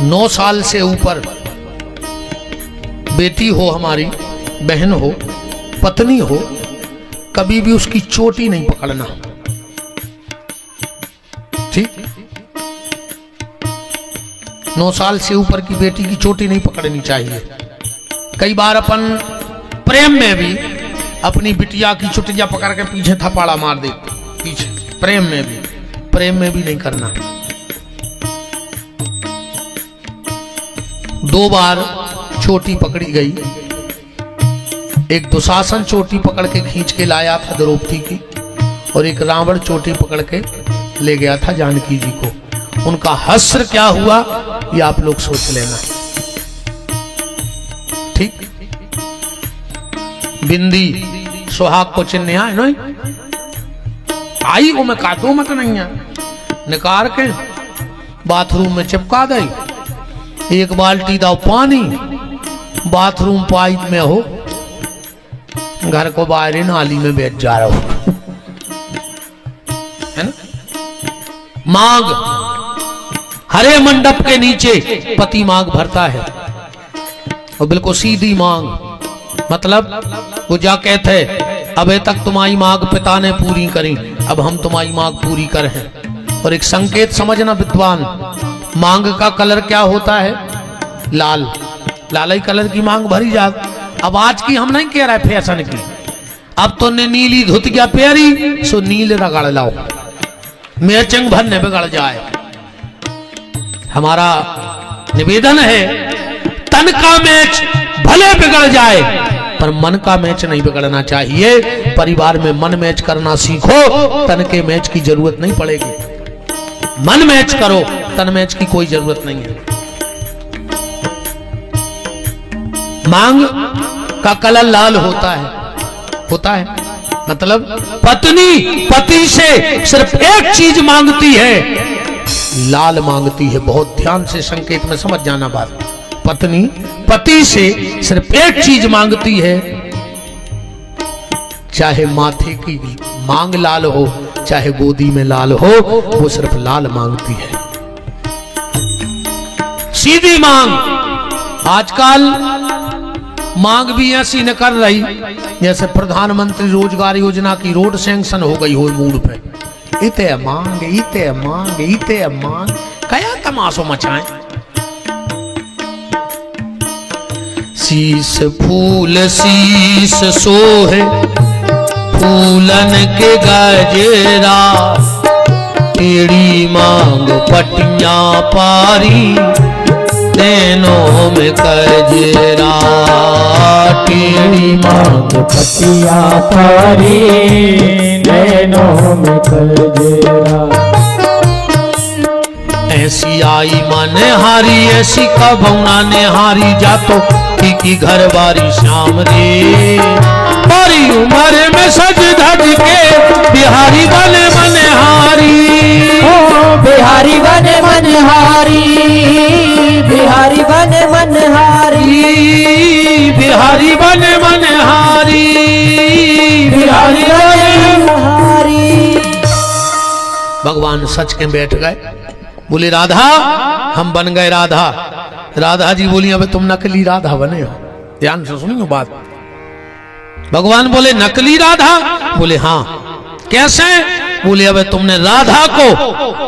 9 साल से ऊपर बेटी हो, हमारी बहन हो, पत्नी हो, कभी भी उसकी चोटी नहीं पकड़ना, ठीक? 9 साल से ऊपर की बेटी की चोटी नहीं पकड़नी चाहिए। कई बार अपन प्रेम में भी अपनी बिटिया की चुटिया पकड़ के पीछे थपाड़ा मार देते, पीछे। प्रेम में भी नहीं करना। 2 बार चोटी पकड़ी गई। एक दुशासन चोटी पकड़ के खींच के लाया था द्रौपदी की, और एक रावण चोटी पकड़ के ले गया था जानकी जी को। उनका हश्र क्या हुआ ये आप लोग सोच लेना, ठीक? बिंदी सुहाग को चिन्ह है नहीं आई वो मैं काटू मत नहीं है, निकाल के बाथरूम में चिपका दे। एक बाल्टी दाओ पानी, बाथरूम पाइप में हो, घर को बाहर नाली में बेच जा रहा हो, है ना? मांग, हरे मंडप के नीचे पति मांग भरता है, और बिल्कुल सीधी मांग, मतलब वो जा कहते अबे तक तुम्हारी मांग पिता ने पूरी करी, अब हम तुम्हारी मांग पूरी कर हैं। और एक संकेत समझना विद्वान, मांग का कलर क्या होता है? लाल। लाल कलर की मांग भरी जात। अब आज की हम नहीं कह रहे फैशन की, अब तो ने नीली धुतिया प्यारी सो नील रगड़ लाओ, मैचिंग भरने बिगड़ जाए। हमारा निवेदन है तन का मैच भले बिगड़ जाए पर मन का मैच नहीं बिगड़ना चाहिए। परिवार में मन मैच करना सीखो, तन के मैच की जरूरत नहीं पड़ेगी। मन मैच करो, तन मैच की कोई जरूरत नहीं है। मांग का कलर लाल होता है, मतलब पत्नी पति से सिर्फ एक चीज मांगती है, लाल मांगती है। बहुत ध्यान से संकेत में समझ जाना बात। पत्नी पति से सिर्फ एक चीज मांगती है, चाहे माथे की मांग लाल हो, चाहे गोदी में लाल हो, वो सिर्फ लाल मांगती है, सीधी मांग। आजकल मांग भी ऐसी न कर रही जैसे प्रधानमंत्री रोजगार योजना की रोड सैंक्शन हो गई हो मूड पे। इते मांग, इते मांग, इते मांग, कया तमाशो मचाएं। शीस फूल शीस सोहे फूलन के गजेरा, टेढ़ी मांग पटिया पारी नैनों में कजरा, टेढ़ी मांग पटिया पारी नैनों में कजरा। ऐसी आई मन हारी, ऐसी कबौना ने हारी, जातो की घर बारी श्याम रे। बड़ी उम्र में सज धज के बिहारी बने मनहारी, बिहारी बने मनहारी, बिहारी बने मनहारी, बिहारी बने मनहारी, बिहारी बने मनहारी। भगवान सच के बैठ गए, बोले राधा हम बन गए राधा। राधा जी बोली अबे तुम नकली राधा बने हो, ध्यान से सुनियो बात। भगवान बोले नकली राधा? बोले हाँ। कैसे? बोले अबे तुमने राधा को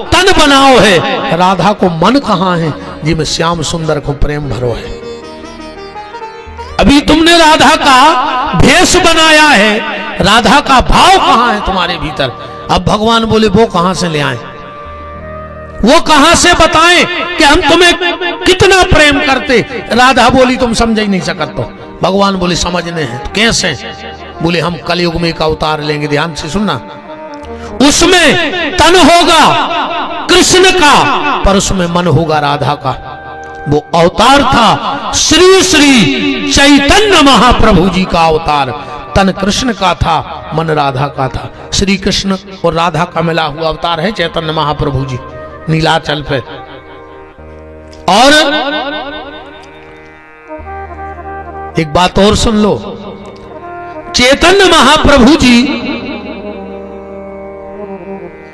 तन बनाओ है, राधा को मन कहाँ है जिसमें श्याम सुंदर को प्रेम भरो है। अभी तुमने राधा का भेष बनाया है, राधा का भाव कहाँ है तुम्हारे भीतर? अब भगवान बोले वो कहां से ले आए, वो कहां से बताएं कि हम तुम्हें कितना प्रेम करते। राधा बोली तुम समझ ही नहीं सकते। तो भगवान बोले समझने हैं। तो कैसे? बोले हम कलयुग में एक अवतार लेंगे, ध्यान से सुनना। उसमें तन होगा कृष्ण का, पर उसमें मन होगा राधा का। वो अवतार था श्री श्री चैतन्य महाप्रभु जी का अवतार। तन कृष्ण का था, मन राधा का था। श्री कृष्ण और राधा का मिला हुआ अवतार है चैतन्य महाप्रभु जी नीलाचल पे। और एक बात और सुन लो, चैतन्य महाप्रभु जी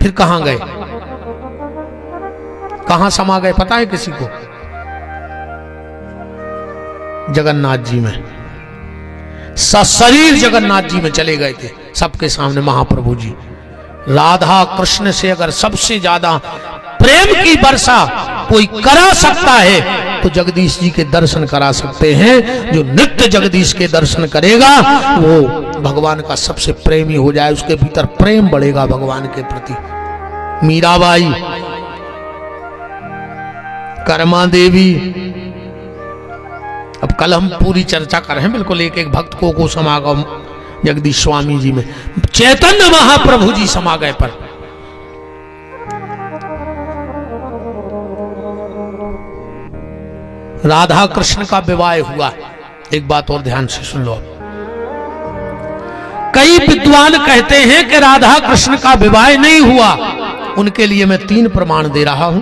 फिर कहां गए, कहां समा गए पता है किसी को? जगन्नाथ जी में, सशरीर जगन्नाथ जी में चले गए थे सबके सामने महाप्रभु जी। राधा कृष्ण से अगर सबसे ज्यादा प्रेम की वर्षा कोई करा सकता है तो जगदीश जी के दर्शन करा सकते हैं। जो नित्य जगदीश के दर्शन करेगा वो भगवान का सबसे प्रेमी हो जाए, उसके भीतर प्रेम बढ़ेगा भगवान के प्रति। मीराबाई, कर्मा देवी, अब कल हम पूरी चर्चा कर रहे हैं बिल्कुल एक एक भक्त को समागम जगदीश स्वामी जी में, चैतन्य महाप्रभु जी समागय पर। राधा कृष्ण का विवाह हुआ। एक बात और ध्यान से सुन लो। कई विद्वान कहते हैं कि राधा कृष्ण का विवाह नहीं हुआ। उनके लिए मैं 3 प्रमाण दे रहा हूं।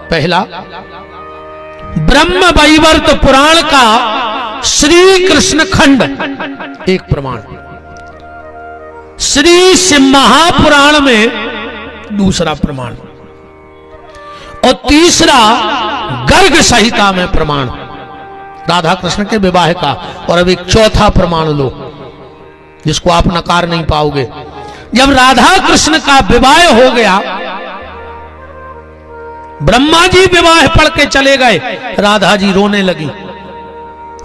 पहला, ब्रह्म वैवर्त पुराण का श्री कृष्ण खंड एक प्रमाण, श्री महापुराण में दूसरा प्रमाण, और तीसरा गर्ग संहिता में प्रमाण राधा कृष्ण के विवाह का। और अब एक चौथा प्रमाण लो जिसको आप नकार नहीं पाओगे। जब राधा कृष्ण का विवाह हो गया, ब्रह्मा जी विवाह पढ़ के चले गए, राधा जी रोने लगी।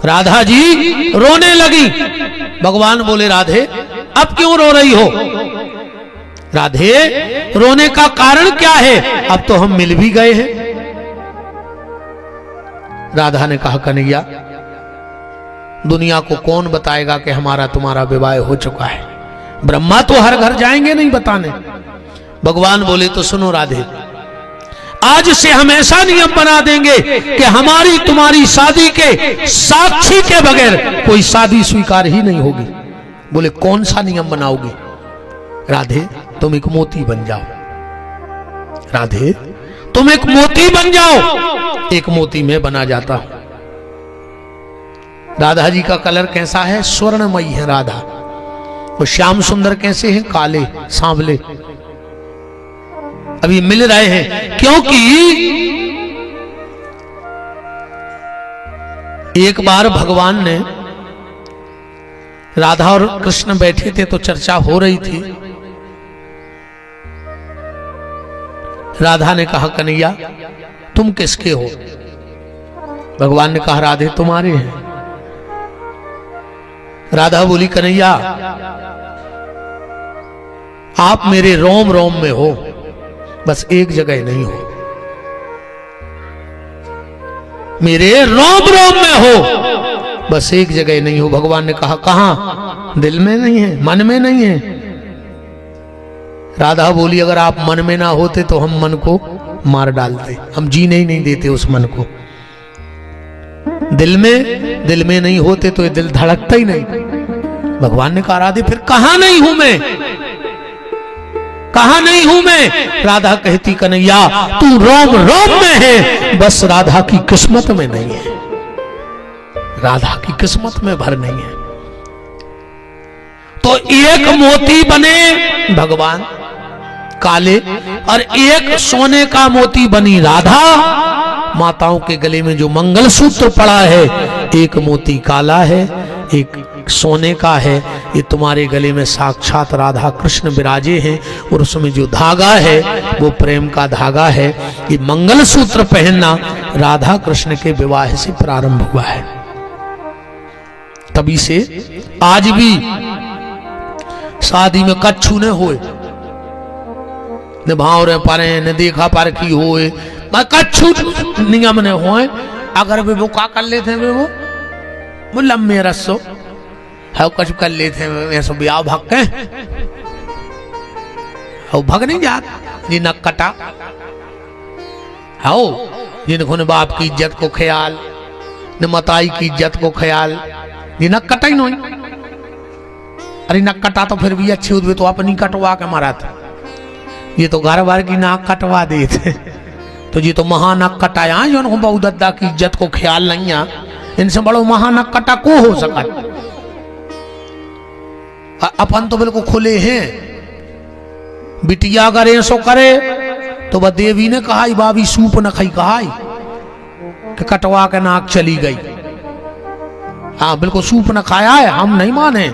राधा जी रोने लगी। भगवान बोले, राधे अब क्यों रो रही हो? राधे, रोने का कारण क्या है? अब तो हम मिल भी गए हैं। राधा ने कहा, कन्हैया दुनिया को कौन बताएगा कि हमारा तुम्हारा विवाह हो चुका है? ब्रह्मा तो हर घर जाएंगे नहीं बताने। भगवान बोले, तो सुनो राधे, आज से हम ऐसा नियम बना देंगे कि हमारी तुम्हारी शादी के साक्षी के बगैर कोई शादी स्वीकार ही नहीं होगी। बोले, कौन सा नियम बनाओगी? राधे, तुम एक मोती बन जाओ। राधे, तुम एक मोती बन जाओ। एक मोती में बना जाता हूं। राधा जी का कलर कैसा है? स्वर्णमयी है राधा। वो श्याम सुंदर कैसे हैं? काले सांवले। अभी मिल रहे हैं क्योंकि एक बार भगवान ने, राधा और कृष्ण बैठे थे तो चर्चा हो रही थी। राधा ने कहा, कन्हैया तुम किसके हो? भगवान ने कहा, राधे तुम्हारे हैं। राधा बोली, कन्हैया आप मेरे रोम रोम में हो, बस एक जगह नहीं हो। मेरे रोम रोम में हो, बस एक जगह नहीं हो। भगवान ने कहा, कहां? दिल में नहीं है, मन में नहीं है। राधा बोली, अगर आप मन में ना होते तो हम मन को मार डालते, हम जीने ही नहीं देते उस मन को। दिल में नहीं होते तो ये दिल धड़कता ही नहीं। भगवान ने कहा, राधे फिर कहां नहीं हूं मैं? कहां नहीं हूं मैं? राधा कहती, कन्हैया तू रोम रोम में है, बस राधा की किस्मत में नहीं है। राधा की किस्मत में भर नहीं है। तो एक मोती बने भगवान काले, और एक सोने का मोती बनी राधा। माताओं के गले में जो मंगलसूत्र पड़ा है, एक मोती काला है, एक सोने का है। ये तुम्हारे गले में साक्षात राधा कृष्ण विराजे हैं, और उसमें जो धागा है वो प्रेम का धागा है। ये मंगलसूत्र पहनना राधा कृष्ण के विवाह से प्रारंभ हुआ है। तभी से आज भी शादी में कच्छू ने होए, न भाव रे पारे, न देखा पार की होए, कच्छू नियम ने होए। अगर वे वो का कर लेते वे वो लम्बे रसो है कुछ कर लेते हैं, ऐसा ब्याह भग के भग नहीं जात जी न कटा हाओ, जिनको बाप की इज्जत को ख्याल, न मताई की इज्जत को ख्याल, जी न कटा ही नहीं। अरे न कटा तो फिर भी अच्छे हुए तो अपनी कटवा के मारा था। ये तो घर बार की नाक कटवा देते, तो ये तो महानक कटाया जो उनको बहु दद्दा की इज्जत को ख्याल नहीं है। इनसे बड़ो महानक कटा को हो सका? अपन तो बिल्कुल खुले हैं। बिटिया करे सो करे, तो वह देवी ने कहा, बाबी सूप न खाई, कहा कि कटवा के नाक चली गई। हाँ बिल्कुल सूप न खाया है, हम नहीं माने।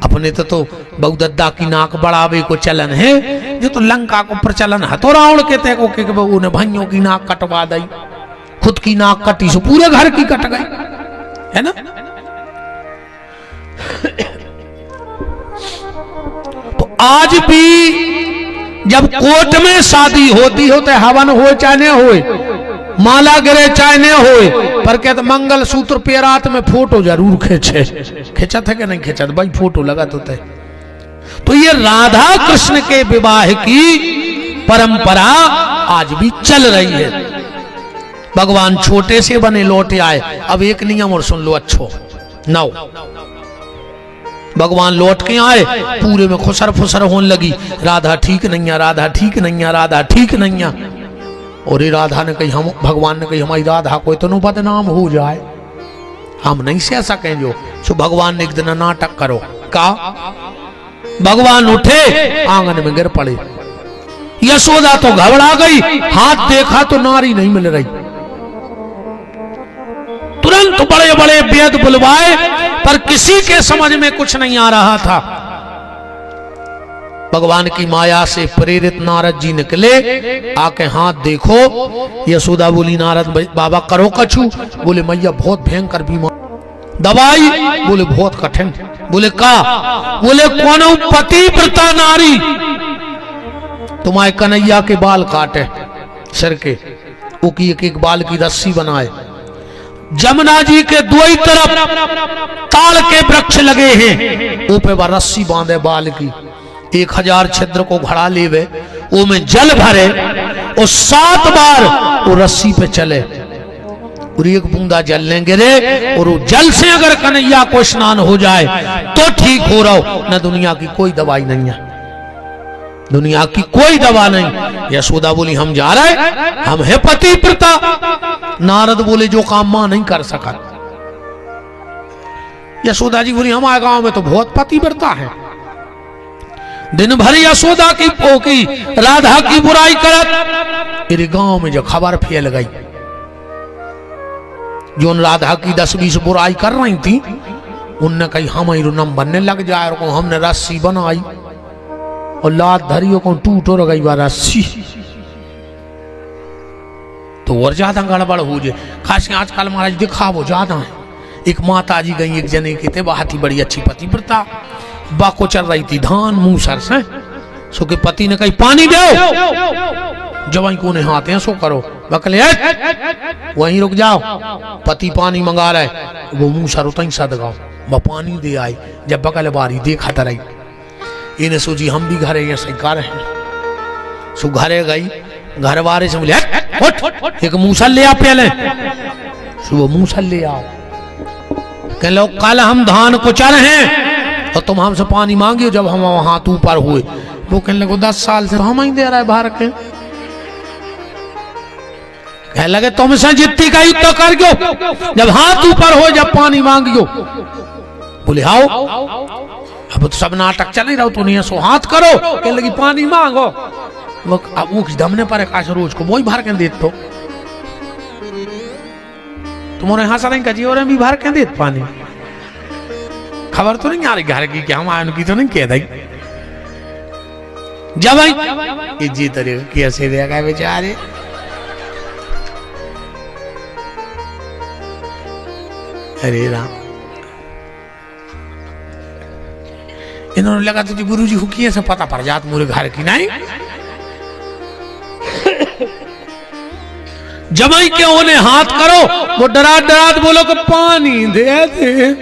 अपने तो बहुदद्दा की नाक बढ़ावे को चलन है, जो तो लंका को प्रचलन है तो रावण कहते को कि उन्हें भाइयों की नाक कटवा दी, खुद की नाक कटी सो पूरे घर की कट गई, है ना। तो आज भी जब कोर्ट में शादी होती हो तो हवन हो चाहे न हो, माला गिरे चाहे न हो, पर कहते मंगल सूत्र पे रात में फोटो जरूर खींचे। खिंचत है कि नहीं खिंचत भाई, फोटो लगा तो ये राधा कृष्ण के विवाह की परंपरा आज भी चल रही है। भगवान छोटे से बने लौटे आए। अब एक नियम और सुन लो अच्छो, 9 भगवान लौट के आए, पूरे में खुसर फुसर होने लगी, राधा ठीक नहीं है, राधा ठीक नहीं है, राधा ठीक नहीं है। और ये राधा ने कही, हम भगवान ने कही हमारी राधा को इतना बदनाम हो जाए, हम नहीं सह सकें जो। सो भगवान ने एक दिन नाटक करो का, भगवान उठे आंगन में गिर पड़े। यशोदा तो घबरा गई, हाथ देखा तो नारी नहीं मिल रही। तुरंत बड़े बड़े वेद बुलवाए, पर किसी के समझ में कुछ नहीं आ रहा था। भगवान की माया से प्रेरित नारद जी निकले, आके हाथ देखो। यशोदा बोली नारद बाबा करो कछु। बोले मैया बहुत भयंकर बीमार, दवाई? बोले बहुत कठिन। बोले का? बोले कौन पतिव्रता नारी तुम्हारे कन्हैया के बाल काटे सिर के, वो की एक बाल की रस्सी बनाए। जमुना जी के दोई तरफ ताड़ के वृक्ष लगे हैं, वो पे रस्सी बांधे बाल की, 1000 छिद्र को घड़ा लेवे, वो में जल भरे और 7 बार वो रस्सी पे चले, और एक बूंदा जल लें गिरे, और वो जल से अगर कन्हैया को स्नान हो जाए तो ठीक हो रहो, न दुनिया की कोई दवाई नहीं है, दुनिया की कोई दवा नहीं। यशोदा बोली हम जा रहे, हम है पतिव्रता। नारद बोले जो काम मां नहीं कर सका। यशोदा जी बोली हमारे गांव में तो बहुत पतिव्रता है, दिन भर यशोदा की पोकी राधा की बुराई करत। मेरे गांव में जो खबर फैल गई, जो राधा की 10-20 बुराई कर रही थी, उनने कही हम नम बनने लग जाए, और हमने रस्सी बनाई और लात धरियों को टूट और गई रस्सी, तो और ज्यादा गड़बड़ हो जाए। खास आजकल महाराज दिखावो ज्यादा है। एक माता जी गई एक जने के थे, बहुत ही बड़ी अच्छी पतिव्रता, बा को चल रही थी धान मूसर से, सो के पति ने कही पानी दो, जवाई को ने हाथ हैं सो करो, बकले वहीं रुक जाओ, पति पानी मंगा रहे, वो मूसर उतई सद गाओ, वह पानी दे आई। जब बकल बारी देखा तरह इन्हें सोची हम भी घरे ऐसे कर हैं, सो घरे गई, घर वाले से बोले एक मूसल ले आ पहले, सो वो मूसल ले आओ। कह लो कल हम धान कुचल हैं और तुम हमसे पानी मांगियो, जब हम हाथ ऊपर हुए, वो कहने लगे 10 साल से हम ही दे रहा है बाहर के। कह लगे तुमसे जितनी का युद्ध कर गयो, जब हाथ ऊपर हो, जब पानी मांगियो। बोले आओ, अब तो सब नाटक चल ही रहा, तो नहीं सो हाथ करो, कह लगी पानी मांगो। वो अब वो दमने पर रोज को वही भर के देत, तो तुम्हारे यहाँ से कजी और भी भर के देत पानी। खबर तो नहीं आ रही घर की, क्या हम आयन की तो नहीं कह दी। जब आई जी तरीके कैसे देगा बेचारे, अरे राम, इन्होंने लगा तुझे गुरु जी हुकी से पता पड़ जात मोरे घर की नहीं। जमाई के उन्हें हाथ करो, वो डरात डरात बोलो कि पानी दे दे,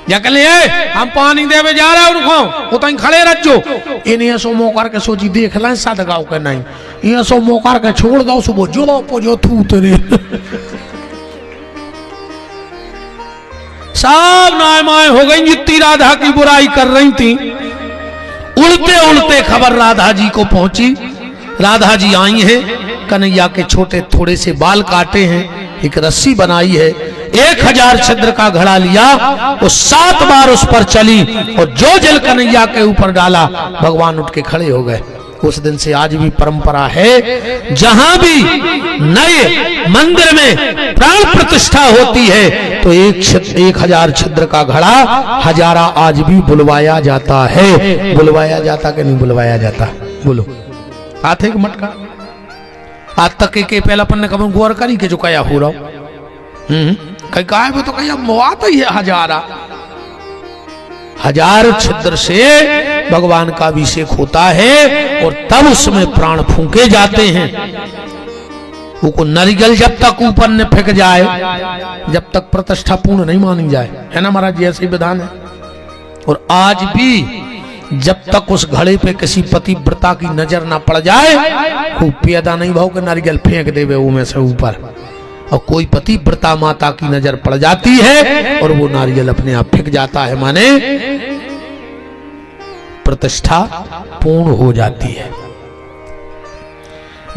जकले हम पानी देवे जा रहे उनको, वो तो खड़े रखो। इन्हें सो मो करके सोची देख लें साथ गाँव के नहीं, ये सो मो करके छोड़ दो, सुबह जो पोजो थू तेरे सब नाय माय हो गई। जितनी राधा की बुराई कर रही थी, उड़ते उड़ते खबर राधा जी को पहुंची। राधा जी आई हैं, कन्हैया के छोटे थोड़े से बाल काटे हैं, एक रस्सी बनाई है, 1000 छिद्र का घड़ा लिया, वो 7 बार उस पर चली, और जो जल कन्हैया के ऊपर डाला, भगवान उठ के खड़े हो गए। उस दिन से आज भी परंपरा है, जहां भी नए मंदिर में प्राण प्रतिष्ठा होती है तो 1000 छिद्र का घड़ा हजारा आज भी बुलवाया जाता है। बुलवाया जाता कि नहीं बुलवाया जाता? बोलो। आते के मटका आज तक के पहला पन्ने कब गौर करी के जो कया हो रहा कहीं कहा है तो कहीं अब मुआत ही है हजारा। 1000 छिद्र से भगवान का अभिषेक होता है और तब उसमें प्राण फूंके जाते हैं। वो नारियल जब तक ऊपर न फेंक जाए, जब तक प्रतिष्ठा पूर्ण नहीं मानी जाए, है ना महाराज जी? ऐसे विधान है। और आज भी जब तक उस घड़े पे किसी पतिव्रता की नजर ना पड़ जाए, खूब पैदा नहीं भाव के नारियल फेंक देवे वो में से ऊपर, और कोई पतिव्रता माता की नजर पड़ जाती है और वो नारियल अपने आप फेंक जाता है, माने प्रतिष्ठा पूर्ण हो जाती है।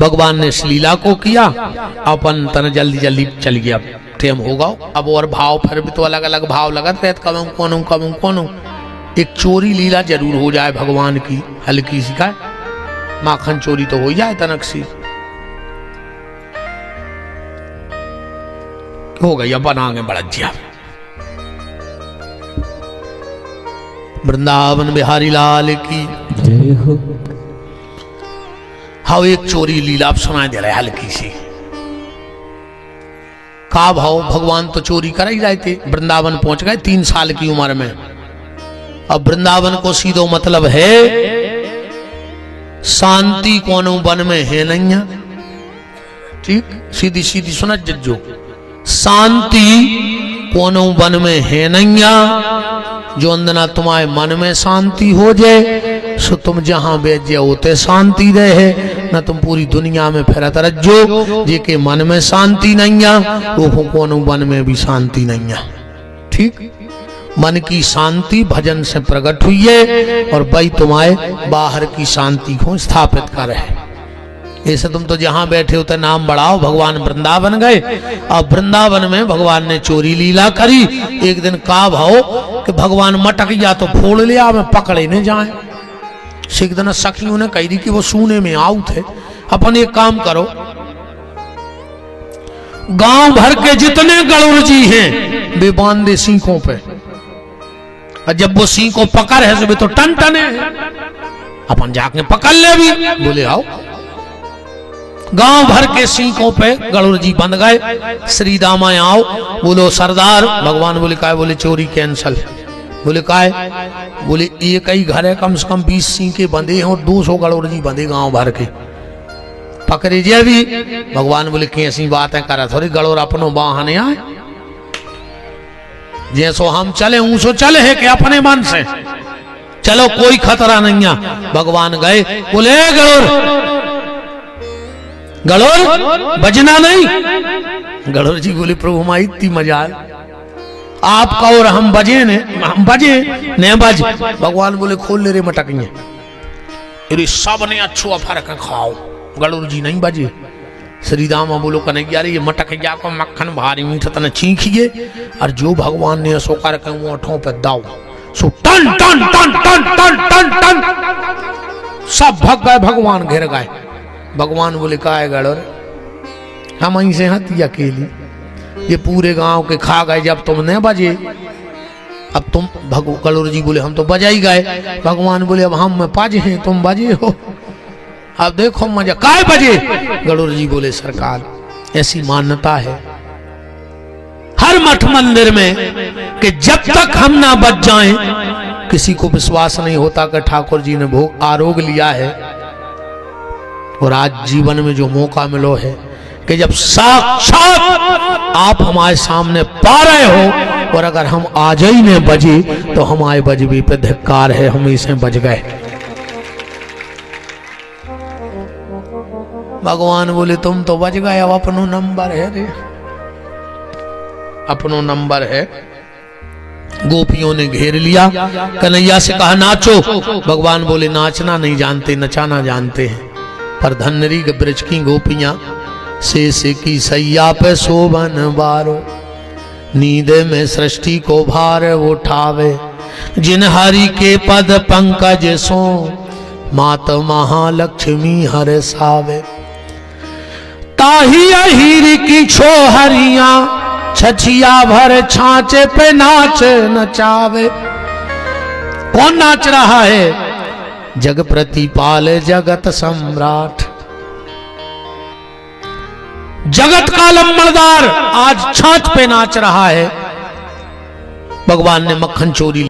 भगवान ने इस लीला को किया। अपन तन जल्दी जल्दी चल गया, टाइम होगा अब। और भाव फिर भी तो अलग अलग भाव लगत रहते, कब कौन एक चोरी लीला जरूर हो जाए भगवान की, हल्की सी का माखन चोरी तो हो जाए तनक सी हो गई। अपन आगे बढ़ जिया। वृंदावन बिहारी लाल की जय हो। हाँ, एक चोरी लीला आप सुनाई दे रहा है हल्की सी। का भाव भगवान तो चोरी कर ही रहे थे, वृंदावन पहुंच गए 3 साल की उम्र में। अब वृंदावन को सीधो मतलब है शांति कोनो वन में है नहीं। ठीक, सीधी सीधी सुना जज्जो, शांति कोनो वन में है नहीं। जो अंदना तुम्हारे मन में शांति हो जाए सो तुम जहां बैठ जाओ ते शांति रहे, न तुम पूरी दुनिया में फिरत रहो। जे के मन में शांति नहीं है वो कोनो वन में भी शांति नहीं है। ठीक, मन की शांति भजन से प्रकट हुई है और वही तुम्हारे बाहर की शांति को स्थापित कर है। ऐसे तुम तो जहां बैठे होते नाम बढ़ाओ। भगवान वृंदावन गए, अब वृंदावन में भगवान ने चोरी लीला करी। एक दिन का भाव कि भगवान मटक गया तो फोड़ लिया, में पकड़े न जाए। एक दिन सखियों ने कही कि वो सोने में आऊ थे। अपन एक काम करो, गांव भर के जितने गणुर जी हैं वे बांध दे सीखों पे, और जब वो सिंह को पकड़ है तो वे तो टन टने है, अपन जाके पकड़ ले भी। बोले आओ। गांव भर के सिंहों पे गणुर जी बंध गए। श्री दामा आओ। बोलो सरदार। भगवान बोले काय? बोले चोरी कैंसल। बोले काय? बोले एक ही घर है, कम से कम 20 सिंह के बंधे हैं और 200 गणुर जी बंधे गांव भर के, पकड़े जे भी। भगवान बोले कैसी बातें करा, थोड़ी गणुर अपनो बाहने आए, जैसो हम चले ऊसो चले है कि अपने मन से चलो, कोई खतरा नहीं है। भगवान गए, बोले गणुर बजना नहीं। गणुर जी बोले प्रभु हमारी इतनी मजाल, आपका और हम बजे ने, हम बजे ने बज। भगवान बोले खोल ले रे मटकियां, अरे सब ने अच्छो फर्क खाओ। गणुर जी नहीं बजे। श्री दामा बोलो कन्हैया रे ये मटकिया को मक्खन भारी मीठा तने चीखिए, और जो भगवान ने सो कर के ओठों पे दाओ सो टन टन टन टन टन टन टन सब भग गए। भगवान घेर गए। भगवान बोले का है गणुर, हम यहीं से हती अकेली, ये पूरे गांव के खा गए जब तुम न बजे। अब तुम गणुर जी बोले हम तो बजा ही गए। भगवान बोले अब हम में पाजे हैं, तुम बजे हो, अब देखो मजा काय बजे। गणुर जी बोले सरकार ऐसी मान्यता है हर मठ मंदिर में कि जब तक हम ना बच जाएं किसी को विश्वास नहीं होता कि ठाकुर जी ने भोग आरोग लिया है। और आज जीवन में जो मौका मिलो है कि जब साक्षात आप हमारे सामने पा रहे हो, और अगर हम आज ही ने बजे तो हमारे बजबे पे धिक्कार है, हम इसे बज गए। भगवान बोले तुम तो बच गए, अब अपनो नंबर है रे, अपनो नंबर है। गोपियों ने घेर लिया, कन्हैया से कहा नाचो। भगवान बोले नाचना नहीं जानते, नचाना जानते हैं। पर धनरी ब्रज की गोपियां से की सैया पे शोभन बारो, नींद में सृष्टि को भार उठावे। जिन हरि के पद पंकज सो मात महालक्ष्मी हर सावे। ताही अहीर की छोहरिया छछिया भर छांचे पे नाच नचावे। कौन नाच रहा है? जग प्रतिपाल जगत सम्राट, जगत का लंबड़दार आज छाछ पे नाच रहा है। भगवान ने मक्खन चोरी